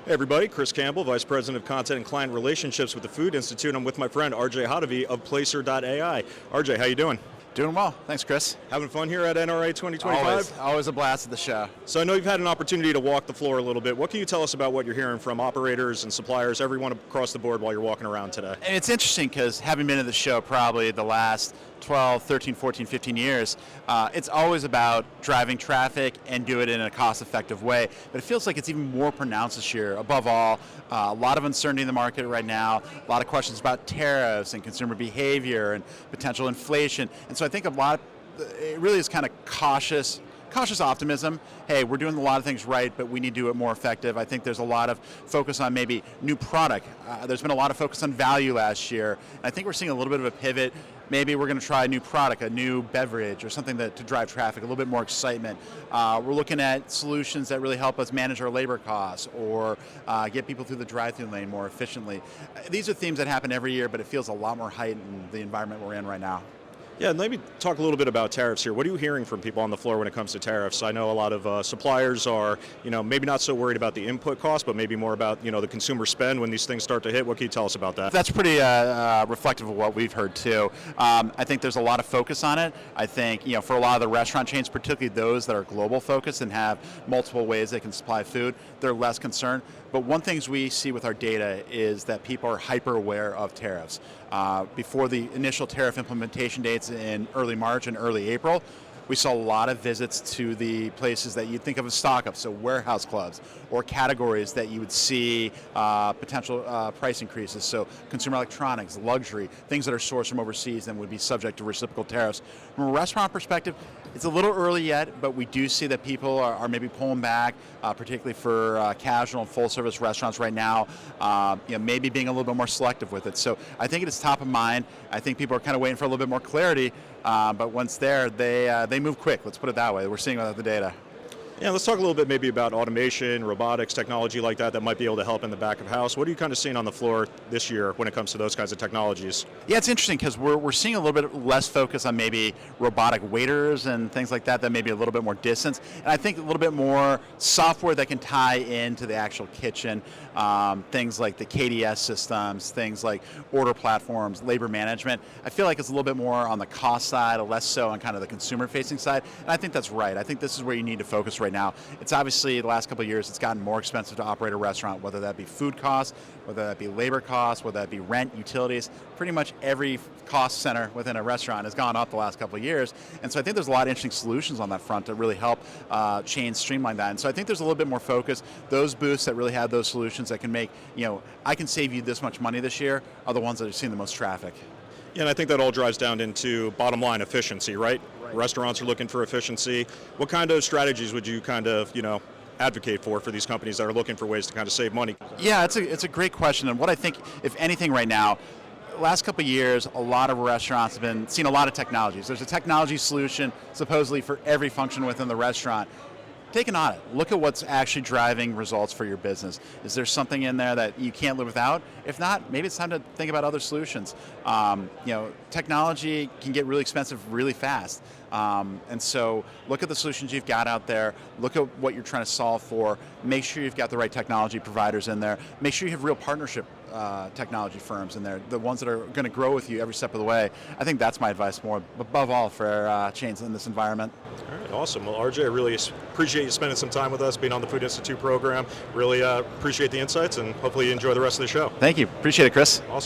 Hey everybody, Chris Campbell, Vice President of Content and Client Relationships with the Food Institute. I'm with my friend 𝗟𝗲𝘁 of Placer.ai. RJ, how you doing? Doing well. Thanks, Chris. Having fun here at NRA 2025? Always a blast at the show. So I know you've had an opportunity to walk the floor a little bit. What can you tell us about what you're hearing from operators and suppliers, everyone across the board while you're walking around today? And it's interesting because having been at the show probably the last 12, 13, 14, 15 years, it's always about driving traffic and do it in a cost-effective way. But it feels like it's even more pronounced this year. Above all, a lot of uncertainty in the market right now, a lot of questions about tariffs and consumer behavior and potential inflation. And so I think it really is kind of cautious optimism. Hey, we're doing a lot of things right, but we need to do it more effective. I think there's a lot of focus on maybe new product. There's been a lot of focus on value last year. And I think we're seeing a little bit of a pivot. Maybe we're going to try a new product, a new beverage, or something to drive traffic, a little bit more excitement. We're looking at solutions that really help us manage our labor costs or get people through the drive-thru lane more efficiently. These are themes that happen every year, but it feels a lot more heightened in the environment we're in right now. Yeah, and maybe talk a little bit about tariffs here. What are you hearing from people on the floor when it comes to tariffs? I know a lot of suppliers are, maybe not so worried about the input cost, but maybe more about, the consumer spend when these things start to hit. What can you tell us about that? That's pretty reflective of what we've heard too. I think there's a lot of focus on it. I think, for a lot of the restaurant chains, particularly those that are global focused and have multiple ways they can supply food, they're less concerned. But one thing we see with our data is that people are hyper aware of tariffs. Before the initial tariff implementation dates in early March and early April, we saw a lot of visits to the places that you'd think of as stock-ups, so warehouse clubs, or categories that you would see potential price increases, so consumer electronics, luxury, things that are sourced from overseas and would be subject to reciprocal tariffs. From a restaurant perspective, it's a little early yet, but we do see that people are maybe pulling back, particularly for casual and full-service restaurants right now, maybe being a little bit more selective with it. So I think it is top of mind. I think people are kind of waiting for a little bit more clarity, but once there, they move quick. Let's put it that way. We're seeing that with the data. Yeah, let's talk a little bit maybe about automation, robotics, technology like that might be able to help in the back of house. What are you kind of seeing on the floor this year when it comes to those kinds of technologies? Yeah, it's interesting because we're seeing a little bit less focus on maybe robotic waiters and things like that may be a little bit more distance. And I think a little bit more software that can tie into the actual kitchen, things like the KDS systems, things like order platforms, labor management. I feel like it's a little bit more on the cost side, less so on kind of the consumer-facing side. And I think that's right. I think this is where you need to focus right now. It's obviously the last couple of years it's gotten more expensive to operate a restaurant, whether that be food costs, whether that be labor costs, whether that be rent, utilities. Pretty much every cost center within a restaurant has gone up the last couple of years. And so I think there's a lot of interesting solutions on that front to really help chains streamline that. And so I think there's a little bit more focus. Those booths that really have those solutions that can make, I can save you this much money this year are the ones that are seeing the most traffic. Yeah, and I think that all drives down into bottom line efficiency, right? Restaurants are looking for efficiency. What kind of strategies would you kind of, advocate for these companies that are looking for ways to kind of save money? Yeah, it's a great question. And what I think, if anything right now, last couple of years, a lot of restaurants have been seeing a lot of technologies. There's a technology solution supposedly for every function within the restaurant. Take an audit. Look at what's actually driving results for your business. Is there something in there that you can't live without? If not, maybe it's time to think about other solutions. Technology can get really expensive really fast. And so look at the solutions you've got out there. Look at what you're trying to solve for. Make sure you've got the right technology providers in there. Make sure you have real partnership technology firms in there, the ones that are going to grow with you every step of the way. I think that's my advice more, above all, for chains in this environment. All right, awesome. Well, RJ, I really appreciate you spending some time with us, being on the Food Institute program. Really appreciate the insights, and hopefully you enjoy the rest of the show. Thank you. Appreciate it, Chris. Awesome.